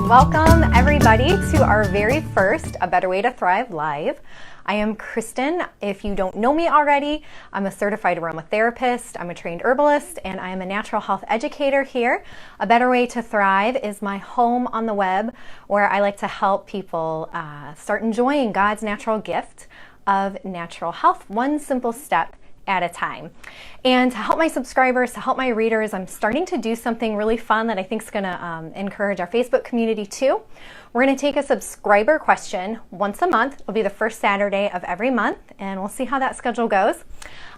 Welcome everybody to our very first A Better Way to Thrive Live. I am Kristen. If you don't know me already, I'm a certified aromatherapist, I'm a trained herbalist, and I am a natural health educator here. A Better Way to Thrive is my home on the web where I like to help people start enjoying God's natural gift of natural health, one simple step at a time. And to help my subscribers, to help my readers, I'm starting to do something really fun that I think is going to encourage our Facebook community too. We're going to take a subscriber question once a month. It'll be the first Saturday of every month, and we'll see how that schedule goes.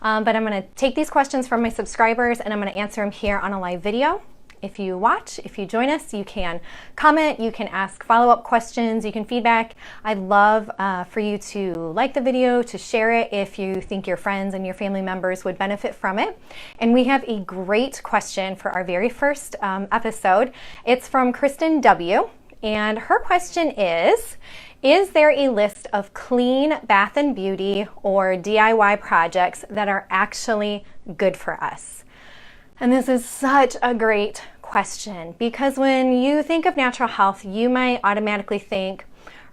But I'm going to take these questions from my subscribers and I'm going to answer them here on a live video. If you watch, if you join us, you can comment, you can ask follow-up questions, you can feedback. I'd love for you to like the video, to share it if you think your friends and your family members would benefit from it. And we have a great question for our very first episode. It's from Kristen W. And her question is there a list of clean bath and beauty or DIY projects that are actually good for us? And this is such a great question because when you think of natural health, you might automatically think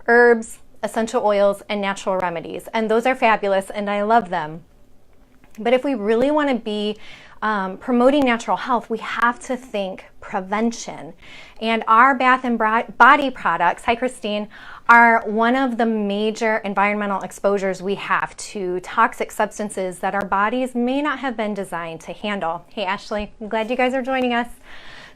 herbs, essential oils, and natural remedies. And those are fabulous and I love them. But if we really want to be promoting natural health, we have to think prevention. And our bath and body products, hi Christine, are one of the major environmental exposures we have to toxic substances that our bodies may not have been designed to handle. Hey Ashley, I'm glad you guys are joining us.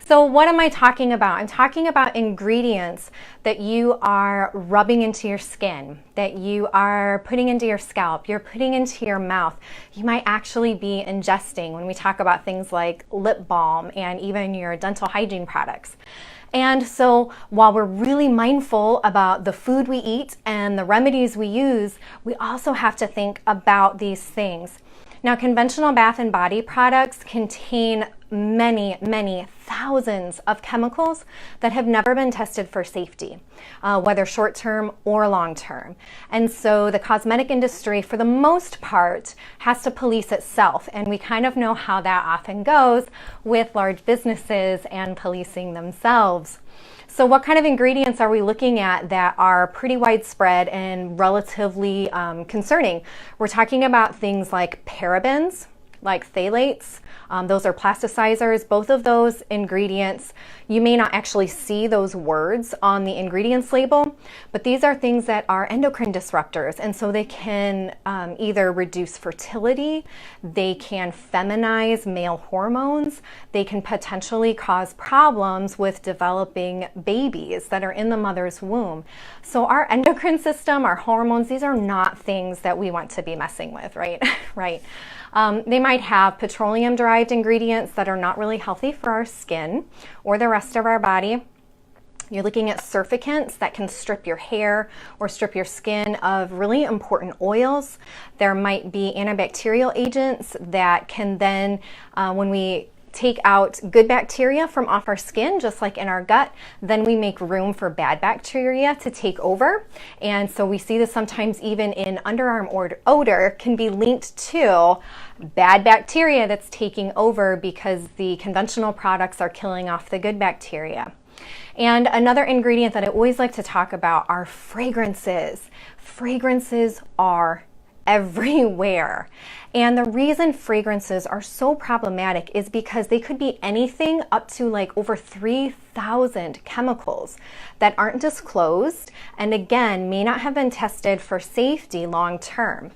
So what am I talking about? I'm talking about ingredients that you are rubbing into your skin, that you are putting into your scalp, you're putting into your mouth. You might actually be ingesting when we talk about things like lip balm and even your dental hygiene products. And so while we're really mindful about the food we eat and the remedies we use, we also have to think about these things. Now, conventional bath and body products contain many thousands of chemicals that have never been tested for safety, whether short-term or long-term. And so the cosmetic industry, for the most part, has to police itself. And we kind of know how that often goes with large businesses and policing themselves. So what kind of ingredients are we looking at that are pretty widespread and relatively concerning? We're talking about things like parabens, like phthalates. Those are plasticizers. Both of those ingredients, you may not actually see those words on the ingredients label, but these are things that are endocrine disruptors. And so they can either reduce fertility, they can feminize male hormones, they can potentially cause problems with developing babies that are in the mother's womb. So our endocrine system, our hormones, these are not things that we want to be messing with, right? Right. They might have petroleum-derived ingredients that are not really healthy for our skin or the rest of our body. You're looking at surfactants that can strip your hair or strip your skin of really important oils. There might be antibacterial agents that can then, when we take out good bacteria from off our skin, just like in our gut, then we make room for bad bacteria to take over. And so we see this sometimes even in underarm odor can be linked to bad bacteria that's taking over because the conventional products are killing off the good bacteria. And another ingredient that I always like to talk about are fragrances. Fragrances are everywhere. And the reason fragrances are so problematic is because they could be anything up to like over 3,000 chemicals that aren't disclosed and again may not have been tested for safety long term.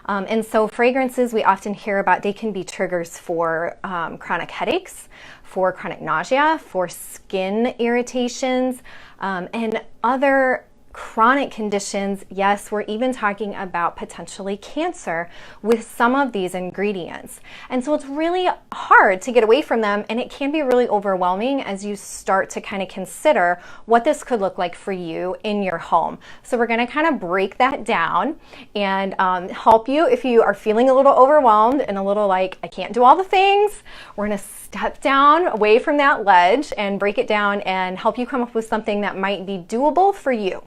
And so fragrances we often hear about, they can be triggers for chronic headaches, for chronic nausea, for skin irritations, and other chronic conditions. Yes, we're even talking about potentially cancer with some of these ingredients. And so it's really hard to get away from them, and it can be really overwhelming as you start to kind of consider what this could look like for you in your home. So we're going to kind of break that down and help you if you are feeling a little overwhelmed and a little like, I can't do all the things. We're going to step down away from that ledge and break it down and help you come up with something that might be doable for you.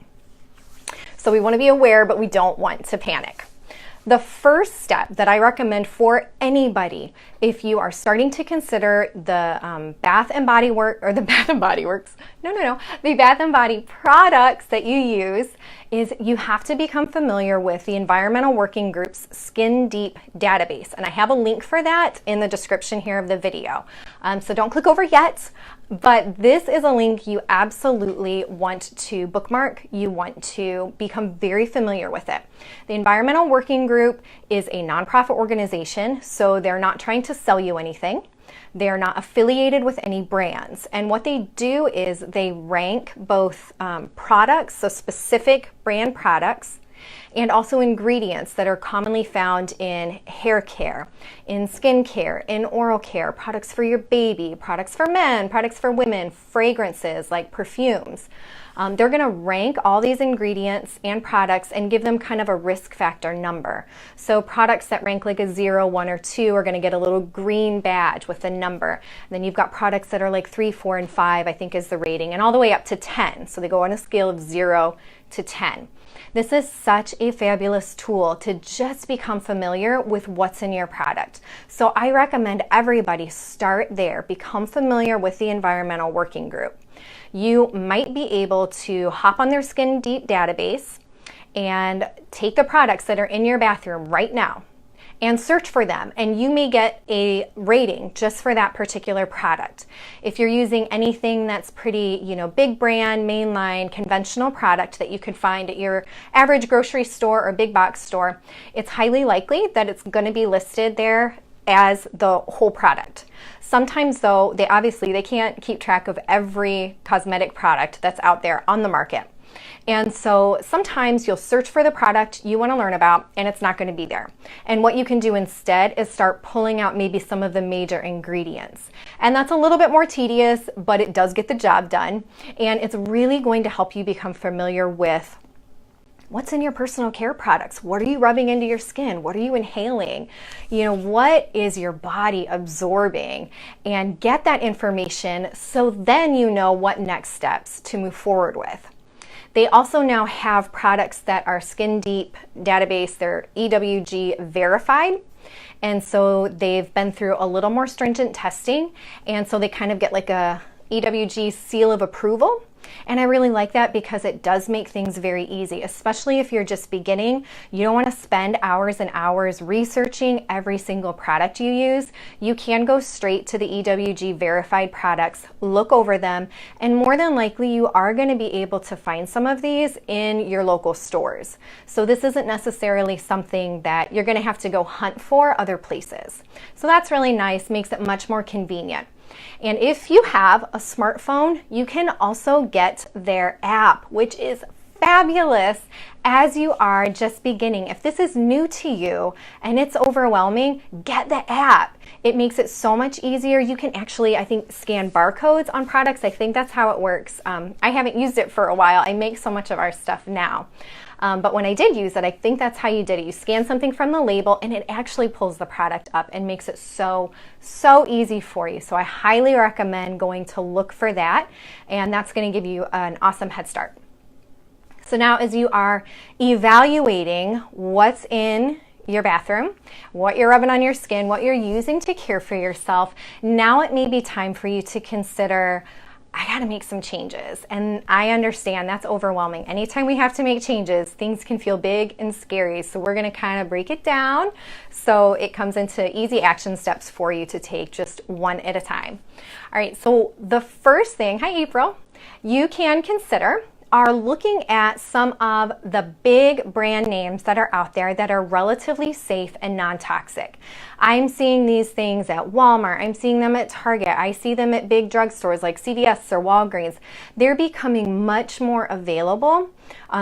So we want to be aware, but we don't want to panic. The first step that I recommend for anybody, if you are starting to consider the Bath and Body Works, or the Bath and Body Works, the Bath and Body products that you use, is you have to become familiar with the Environmental Working Group's Skin Deep database. And I have a link for that in the description here of the video. So don't click over yet, but this is a link you absolutely want to bookmark. You want to become very familiar with it. The Environmental Working Group is a nonprofit organization, so they're not trying to sell you anything. They're not affiliated with any brands. And what they do is they rank both products, so specific brand products, and also ingredients that are commonly found in hair care, in skin care, in oral care, products for your baby, products for men, products for women, fragrances like perfumes. They're going to rank all these ingredients and products and give them kind of a risk factor number. So products that rank like a 0, 1, or 2 are going to get a little green badge with a number. And then you've got products that are like 3, 4, and 5, I think is the rating, and all the way up to 10. So they go on a scale of 0 to 10. This is such a fabulous tool to just become familiar with what's in your product. So I recommend everybody start there, become familiar with the Environmental Working Group. You might be able to hop on their Skin Deep database and take the products that are in your bathroom right now and search for them, and you may get a rating just for that particular product. If you're using anything that's pretty, big brand, mainline, conventional product that you could find at your average grocery store or big box store, it's highly likely that it's going to be listed there as the whole product. Sometimes though, they can't keep track of every cosmetic product that's out there on the market. And so sometimes you'll search for the product you want to learn about and it's not going to be there. And what you can do instead is start pulling out maybe some of the major ingredients. And that's a little bit more tedious, but it does get the job done. And it's really going to help you become familiar with what's in your personal care products. What are you rubbing into your skin? What are you inhaling? What is your body absorbing? And get that information so then you know what next steps to move forward with. They also now have products that are Skin Deep database. They're EWG verified. And so they've been through a little more stringent testing. And so they kind of get like a EWG seal of approval. And I really like that because it does make things very easy, especially if you're just beginning. You don't want to spend hours and hours researching every single product you use. You can go straight to the EWG verified products, look over them, and more than likely you are going to be able to find some of these in your local stores. So this isn't necessarily something that you're going to have to go hunt for other places. So that's really nice, makes it much more convenient. And if you have a smartphone, you can also get their app, which is fabulous as you are just beginning. If this is new to you and it's overwhelming, get the app. It makes it so much easier. You can actually, I think, scan barcodes on products. I think that's how it works. I haven't used it for a while. I make so much of our stuff now. But when I did use it, I think that's how you did it. You scan something from the label and it actually pulls the product up and makes it so easy for you. So I highly recommend going to look for that, and that's going to give you an awesome head start. So now as you are evaluating what's in your bathroom, what you're rubbing on your skin, what you're using to care for yourself, now it may be time for you to consider, I got to make some changes. And I understand that's overwhelming. Anytime we have to make changes, things can feel big and scary. So we're going to kind of break it down so it comes into easy action steps for you to take just one at a time. All right, so the first thing, hi April, you can consider are looking at some of the big brand names that are out there that are relatively safe and non-toxic. I'm seeing these things at Walmart. I'm seeing them at Target. I see them at big drugstores like CVS or Walgreens. They're becoming much more available.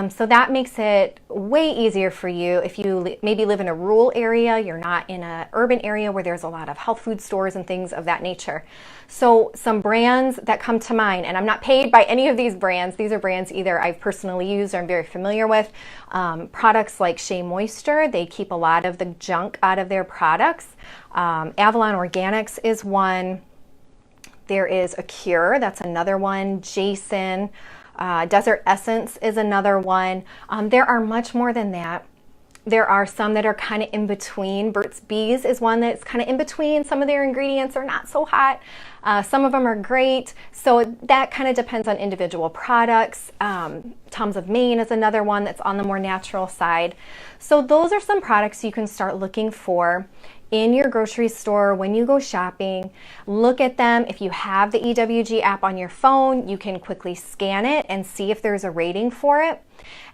So that makes it way easier for you if you maybe live in a rural area, you're not in an urban area where there's a lot of health food stores and things of that nature. So some brands that come to mind, and I'm not paid by any of these brands. These are brands either I've personally used or I'm very familiar with. Products like Shea Moisture, they keep a lot of the junk out of their products. Avalon Organics is one. There is Acure, that's another one. Jason. Desert Essence is another one. There are much more than that. There are some that are kind of in between. Burt's Bees is one that's kind of in between. Some of their ingredients are not so hot. Some of them are great. So that kind of depends on individual products. Tom's of Maine is another one that's on the more natural side. So those are some products you can start looking for in your grocery store when you go shopping. Look at them. If you have the EWG app on your phone, you can quickly scan it and see if there's a rating for it.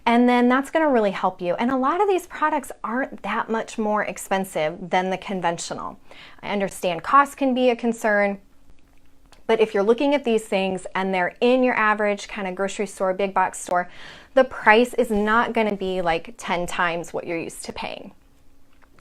And then that's going to really help you. And a lot of these products aren't that much more expensive than the conventional. I understand cost can be a concern, but if you're looking at these things and they're in your average kind of grocery store, big box store, the price is not going to be like 10 times what you're used to paying.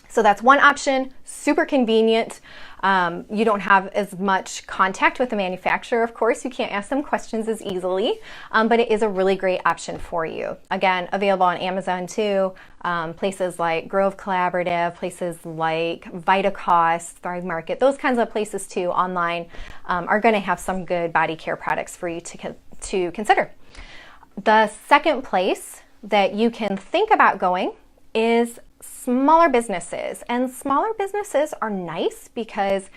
So that's one option, super convenient. You don't have as much contact with the manufacturer, of course. You can't ask them questions as easily, but it is a really great option for you. Again, available on Amazon too, places like Grove Collaborative, places like VitaCost, Thrive Market, those kinds of places too online are going to have some good body care products for you to consider. The second place that you can think about going is smaller businesses. And smaller businesses are nice because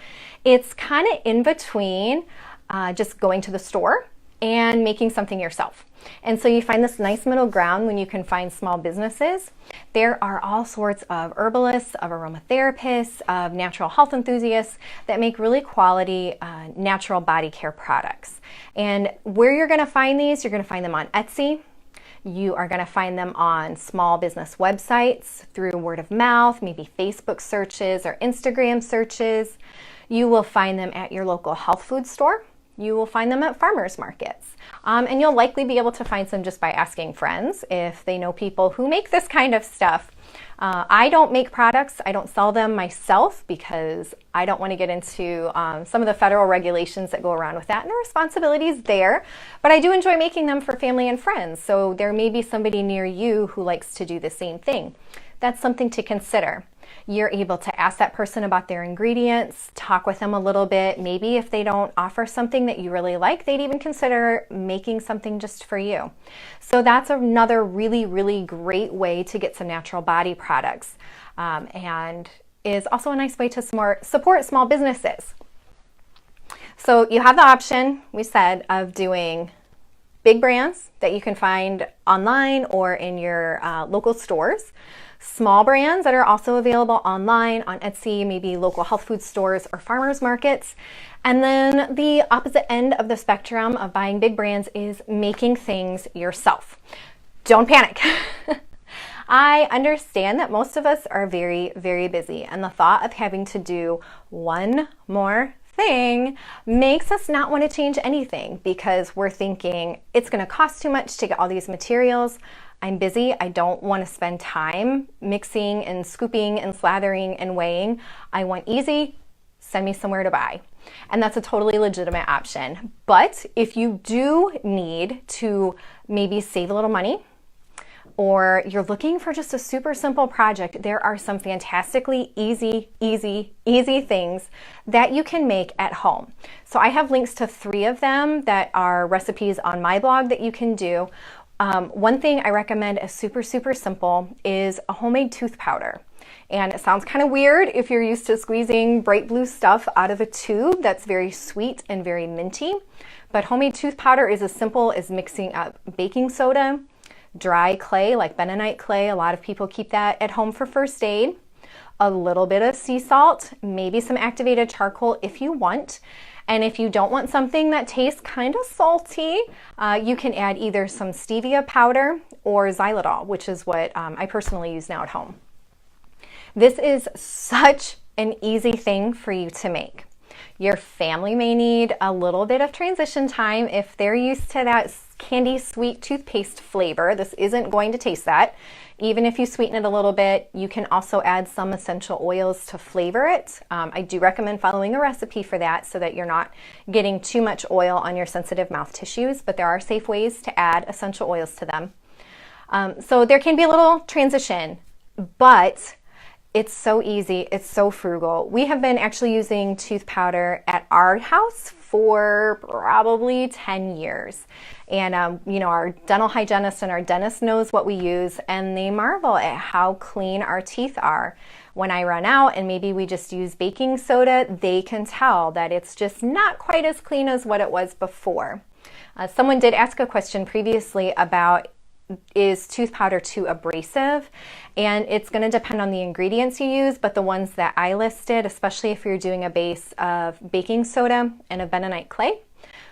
it's kind of in between just going to the store and making something yourself. And so you find this nice middle ground when you can find small businesses. There are all sorts of herbalists, of aromatherapists, of natural health enthusiasts that make really quality natural body care products. And where you're going to find these, you're going to find them on Etsy. You are going to find them on small business websites through word of mouth, maybe Facebook searches or Instagram searches. You will find them at your local health food store. You will find them at farmers markets. And you'll likely be able to find some just by asking friends if they know people who make this kind of stuff. I don't make products. I don't sell them myself because I don't want to get into some of the federal regulations that go around with that and the responsibilities there. But I do enjoy making them for family and friends. So there may be somebody near you who likes to do the same thing. That's something to consider. You're able to ask that person about their ingredients, talk with them a little bit. Maybe if they don't offer something that you really like, they'd even consider making something just for you. So that's another really, really great way to get some natural body products and is also a nice way to support small businesses. So you have the option, we said, of doing big brands that you can find online or in your local stores. Small brands that are also available online on Etsy, maybe local health food stores or farmers markets. And then the opposite end of the spectrum of buying big brands is making things yourself. Don't panic. I understand that most of us are very, very busy, and the thought of having to do one more thing makes us not want to change anything because we're thinking it's going to cost too much to get all these materials. I'm busy. I don't want to spend time mixing and scooping and slathering and weighing. I want easy, send me somewhere to buy. And that's a totally legitimate option. But if you do need to maybe save a little money, or you're looking for just a super simple project, there are some fantastically easy things that you can make at home. So I have links to 3 of them that are recipes on my blog that you can do. One thing I recommend as super simple is a homemade tooth powder. And it sounds kind of weird if you're used to squeezing bright blue stuff out of a tube that's very sweet and very minty. But homemade tooth powder is as simple as mixing up baking soda, dry clay like bentonite clay. A lot of people keep that at home for first aid. A little bit of sea salt, maybe some activated charcoal if you want. And if you don't want something that tastes kind of salty, you can add either some stevia powder or xylitol, which is what I personally use now at home. This is such an easy thing for you to make. Your family may need a little bit of transition time if they're used to that candy sweet toothpaste flavor. This isn't going to taste that. Even if you sweeten it a little bit, you can also add some essential oils to flavor it. I do recommend following a recipe for that so that you're not getting too much oil on your sensitive mouth tissues, but there are safe ways to add essential oils to them. So there can be a little transition, but it's so easy, it's so frugal. We have been actually using tooth powder at our house for probably 10 years. And, you know, our dental hygienist and our dentist knows what we use, and they marvel at how clean our teeth are. When I run out and maybe we just use baking soda, they can tell that it's just not quite as clean as what it was before. Someone did ask a question previously about, is tooth powder too abrasive? And it's going to depend on the ingredients you use, but the ones that I listed, especially if you're doing a base of baking soda and a bentonite clay,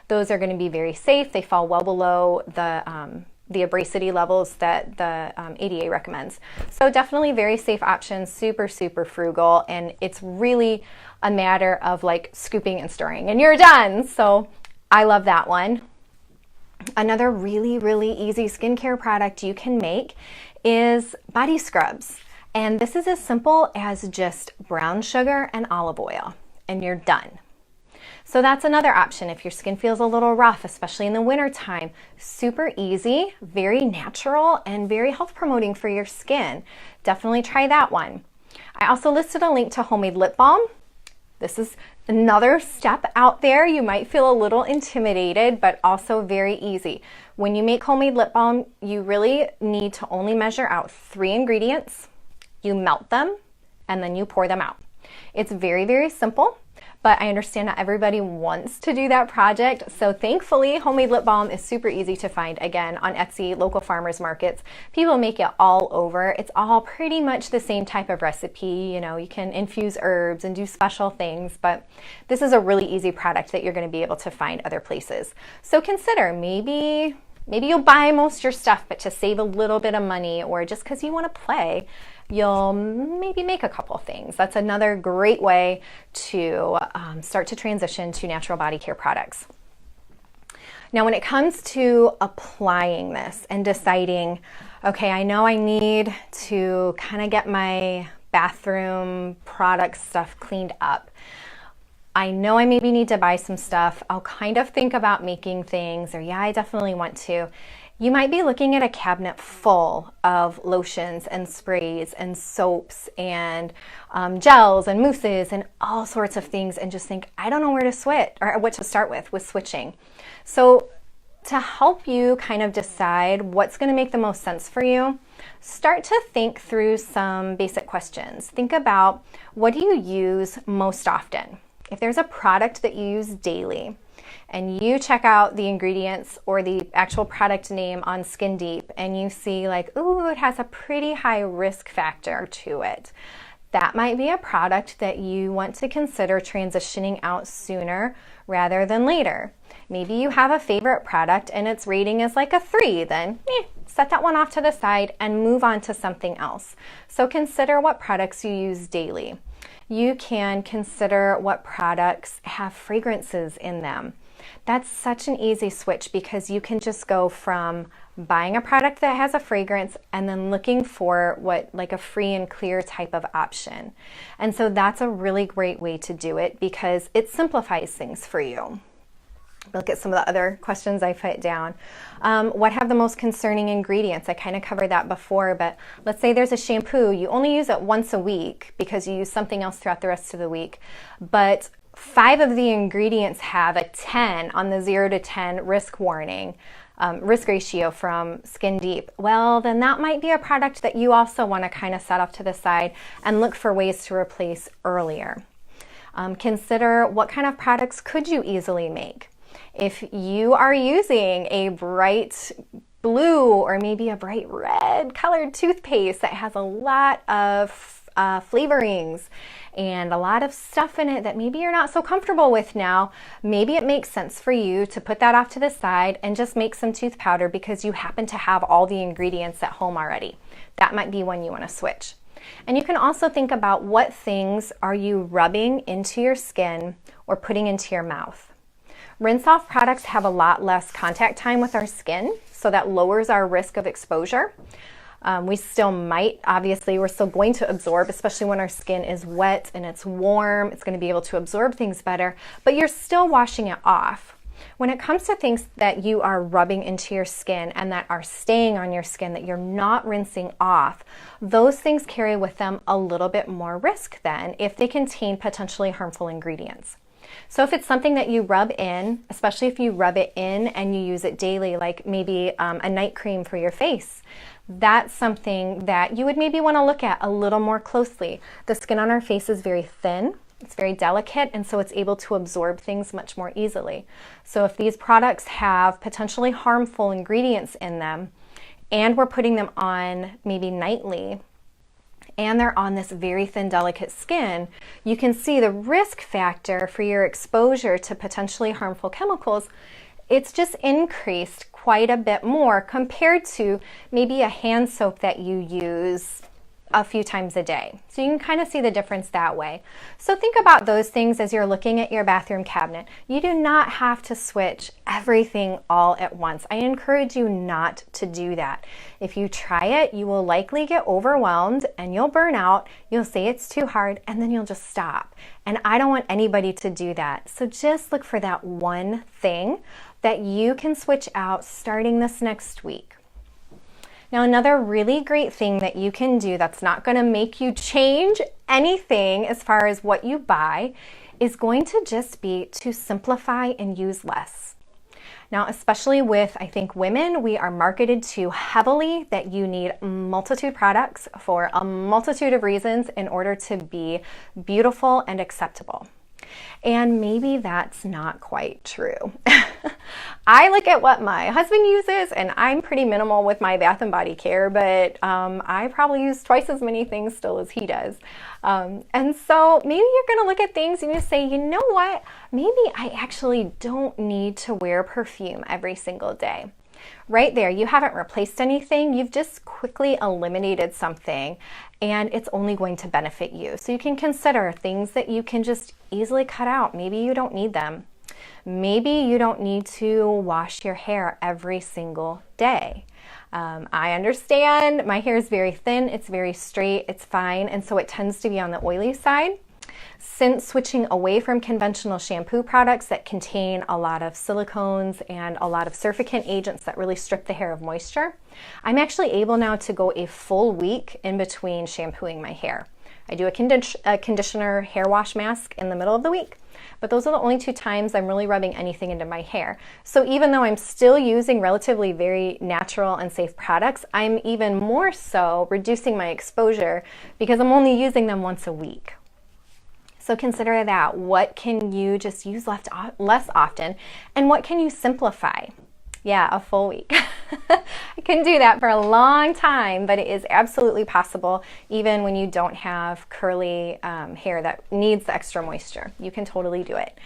those are going to be very safe. They fall well below the abrasivity levels that the ADA recommends. So definitely very safe options, super, super frugal, and it's really a matter of like scooping and stirring and you're done. So I love that one. Another really, really easy skincare product you can make is body scrubs. And this is as simple as just brown sugar and olive oil, and you're done. So that's another option if your skin feels a little rough, especially in the winter time. Super easy, very natural, and very health promoting for your skin. Definitely try that one. I also listed a link to homemade lip balm. This is another step out there. You might feel a little intimidated, but also very easy. When you make homemade lip balm, you really need to only measure out 3 ingredients. You melt them, and then you pour them out. It's very, very simple, but I understand not everybody wants to do that project. So thankfully, homemade lip balm is super easy to find. Again, on Etsy, local farmers markets, people make it all over. It's all pretty much the same type of recipe. You know, you can infuse herbs and do special things, but this is a really easy product that you're going to be able to find other places. So consider maybe you'll buy most of your stuff, but to save a little bit of money, or just because you want to play, you'll maybe make a couple things. That's another great way to start to transition to natural body care products. Now, when it comes to applying this and deciding, okay, I know I need to kind of get my bathroom product stuff cleaned up. I know I maybe need to buy some stuff. I'll kind of think about making things, or yeah, I definitely want to. You might be looking at a cabinet full of lotions and sprays and soaps and gels and mousses and all sorts of things, and just think, I don't know where to switch or what to start with switching. So to help you kind of decide what's going to make the most sense for you, start to think through some basic questions. Think about, what do you use most often? If there's a product that you use daily, and you check out the ingredients or the actual product name on Skin Deep, and you see like, ooh, it has a pretty high risk factor to it, that might be a product that you want to consider transitioning out sooner rather than later. Maybe you have a favorite product and its rating is like a 3, then set that one off to the side and move on to something else. So consider what products you use daily. You can consider what products have fragrances in them. That's such an easy switch, because you can just go from buying a product that has a fragrance and then looking for what, like a free and clear type of option. And so that's a really great way to do it, because it simplifies things for you. Look at some of the other questions I put down. What have the most concerning ingredients? I kind of covered that before, but let's say there's a shampoo. You only use it once a week because you use something else throughout the rest of the week. But 5 of the ingredients have a 10 on the 0 to 10 risk warning, risk ratio from Skin Deep. Well, then that might be a product that you also want to kind of set off to the side and look for ways to replace earlier. Consider, what kind of products could you easily make? If you are using a bright blue or maybe a bright red colored toothpaste that has a lot of flavorings and a lot of stuff in it that maybe you're not so comfortable with now, maybe it makes sense for you to put that off to the side and just make some tooth powder because you happen to have all the ingredients at home already. That might be one you want to switch. And you can also think about, what things are you rubbing into your skin or putting into your mouth? Rinse off products have a lot less contact time with our skin, so that lowers our risk of exposure. We still might, obviously, we're still going to absorb, especially when our skin is wet and it's warm. It's going to be able to absorb things better, but you're still washing it off. When it comes to things that you are rubbing into your skin and that are staying on your skin that you're not rinsing off, those things carry with them a little bit more risk then if they contain potentially harmful ingredients. So if it's something that you rub in, especially if you rub it in and you use it daily, like maybe a night cream for your face, that's something that you would maybe want to look at a little more closely. The skin on our face is very thin. It's very delicate, and so it's able to absorb things much more easily. So if these products have potentially harmful ingredients in them, and we're putting them on maybe nightly, and they're on this very thin, delicate skin, you can see the risk factor for your exposure to potentially harmful chemicals. It's just increased quite a bit more compared to maybe a hand soap that you use a few times a day. So you can kind of see the difference that way. So think about those things as you're looking at your bathroom cabinet. You do not have to switch everything all at once. I encourage you not to do that. If you try it, you will likely get overwhelmed and you'll burn out. You'll say it's too hard and then you'll just stop. And I don't want anybody to do that. So just look for that one thing that you can switch out starting this next week. Now, another really great thing that you can do that's not going to make you change anything as far as what you buy is going to just be to simplify and use less. Now, especially with, I think, women, we are marketed to heavily that you need multitude products for a multitude of reasons in order to be beautiful and acceptable. And maybe that's not quite true. I look at what my husband uses and I'm pretty minimal with my bath and body care, but I probably use twice as many things still as he does. And so maybe you're going to look at things and you say, you know what, maybe I actually don't need to wear perfume every single day. Right there, you haven't replaced anything, you've just quickly eliminated something and it's only going to benefit you. So you can consider things that you can just easily cut out. Maybe you don't need them. Maybe you don't need to wash your hair every single day. I understand my hair is very thin, it's very straight, it's fine, and so it tends to be on the oily side. Since switching away from conventional shampoo products that contain a lot of silicones and a lot of surfactant agents that really strip the hair of moisture, I'm actually able now to go a full week in between shampooing my hair. I do a conditioner hair wash mask in the middle of the week, but those are the only 2 times I'm really rubbing anything into my hair. So even though I'm still using relatively very natural and safe products, I'm even more so reducing my exposure because I'm only using them once a week. So consider that. What can you just use less often? And what can you simplify? Yeah, a full week. I couldn't do that for a long time, but it is absolutely possible even when you don't have curly hair that needs the extra moisture. You can totally do it.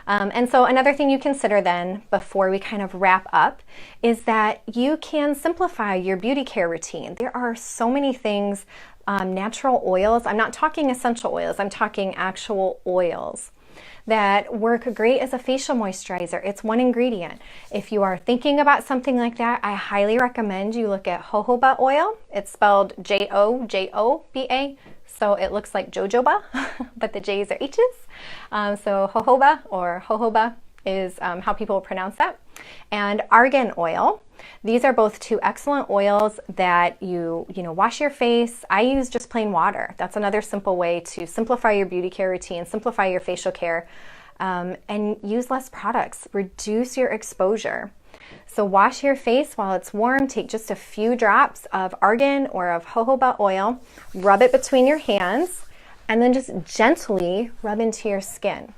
And so another thing you consider then before we kind of wrap up is that you can simplify your beauty care routine. There are so many things, natural oils. I'm not talking essential oils. I'm talking actual oils that work great as a facial moisturizer. It's one ingredient. If you are thinking about something like that, I highly recommend you look at jojoba oil. It's spelled Jojoba, so it looks like jojoba, but the J's are H's. So jojoba or jojoba is how people pronounce that. And argan oil. These are both 2 excellent oils that you wash your face. I use just plain water. That's another simple way to simplify your beauty care routine, simplify your facial care, and use less products. Reduce your exposure. So wash your face while it's warm. Take just a few drops of argan or of jojoba oil, rub it between your hands, and then just gently rub into your skin.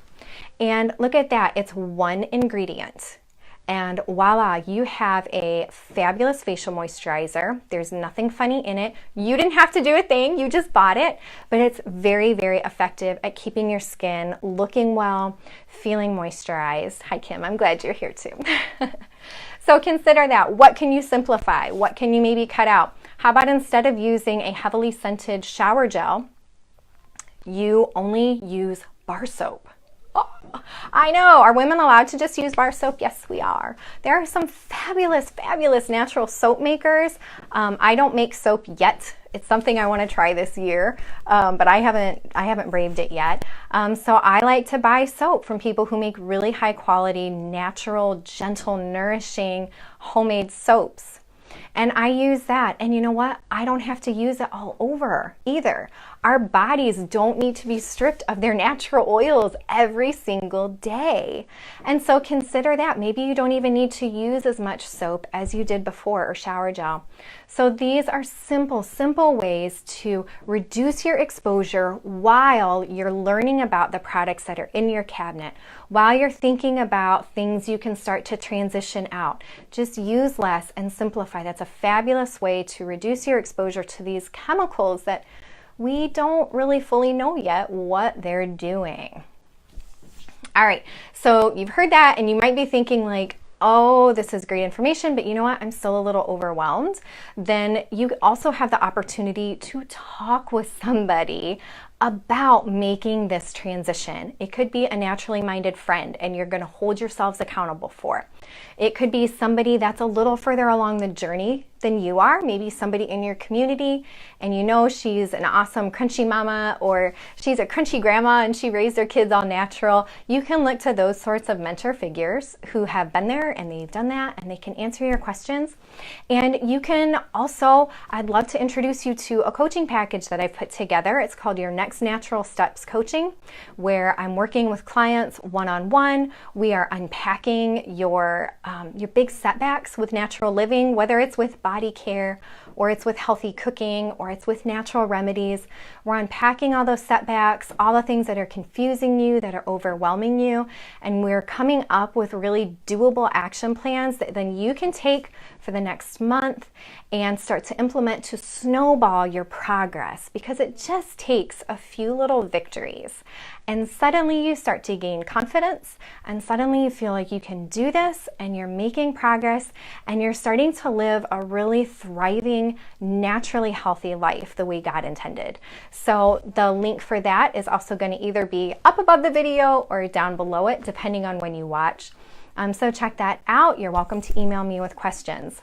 And look at that, it's one ingredient. And voila, you have a fabulous facial moisturizer. There's nothing funny in it. You didn't have to do a thing, you just bought it, but it's very, very effective at keeping your skin looking well, feeling moisturized. Hi Kim, I'm glad you're here too. So consider that. What can you simplify? What can you maybe cut out? How about instead of using a heavily scented shower gel, you only use bar soap? I know, are women allowed to just use bar soap? Yes, we are. There are some fabulous, fabulous natural soap makers. I don't make soap yet. It's something I want to try this year, but I haven't braved it yet. So I like to buy soap from people who make really high quality, natural, gentle, nourishing, homemade soaps. And I use that. And you know what? I don't have to use it all over either. Our bodies don't need to be stripped of their natural oils every single day. And so consider that. Maybe you don't even need to use as much soap as you did before, or shower gel. So these are simple ways to reduce your exposure while you're learning about the products that are in your cabinet, while you're thinking about things you can start to transition out. Just use less and simplify. That's a fabulous way to reduce your exposure to these chemicals that we don't really fully know yet what they're doing. All right, so you've heard that and you might be thinking like, oh, this is great information, but you know what? I'm still a little overwhelmed. Then you also have the opportunity to talk with somebody about making this transition. It could be a naturally minded friend and you're going to hold yourselves accountable for. It could be somebody that's a little further along the journey than you are, maybe somebody in your community, and you know she's an awesome crunchy mama, or she's a crunchy grandma and she raised her kids all natural. You can look to those sorts of mentor figures who have been there and they've done that and they can answer your questions. And you can also, I'd love to introduce you to a coaching package that I've put together. It's called Your Next Natural Steps Coaching, where I'm working with clients one-on-one. We are unpacking your big setbacks with natural living, whether it's with body care, or it's with healthy cooking, or it's with natural remedies. We're unpacking all those setbacks, all the things that are confusing you, that are overwhelming you, and we're coming up with really doable action plans that then you can take for the next month and start to implement to snowball your progress, because it just takes a few little victories. And suddenly you start to gain confidence, and suddenly you feel like you can do this, and you're making progress, and you're starting to live a really thriving, naturally healthy life the way God intended. So the link for that is also going to either be up above the video or down below it, depending on when you watch. So check that out. You're welcome to email me with questions.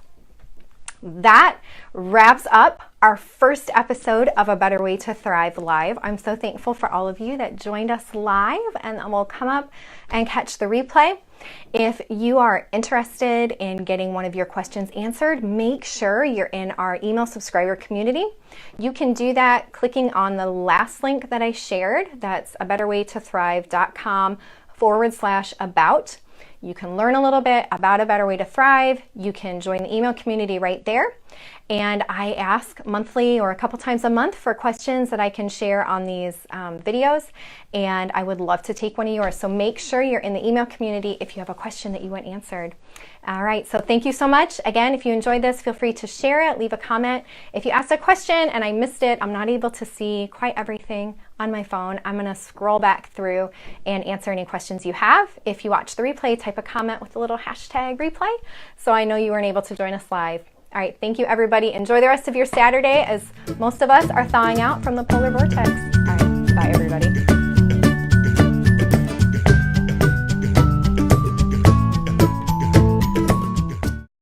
That wraps up our first episode of A Better Way to Thrive Live. I'm so thankful for all of you that joined us live and will come up and catch the replay. If you are interested in getting one of your questions answered, make sure you're in our email subscriber community. You can do that clicking on the last link that I shared. That's abetterwaytothrive.com/about. You can learn a little bit about A Better Way to Thrive. You can join the email community right there. And I ask monthly or a couple times a month for questions that I can share on these videos. And I would love to take one of yours. So make sure you're in the email community if you have a question that you want answered. All right, so thank you so much. Again, if you enjoyed this, feel free to share it, leave a comment. If you asked a question and I missed it, I'm not able to see quite everything on my phone. I'm gonna scroll back through and answer any questions you have. If you watch the replay, type a comment with the little hashtag replay so I know you weren't able to join us live. All right, thank you everybody. Enjoy the rest of your Saturday as most of us are thawing out from the polar vortex. All right, bye everybody.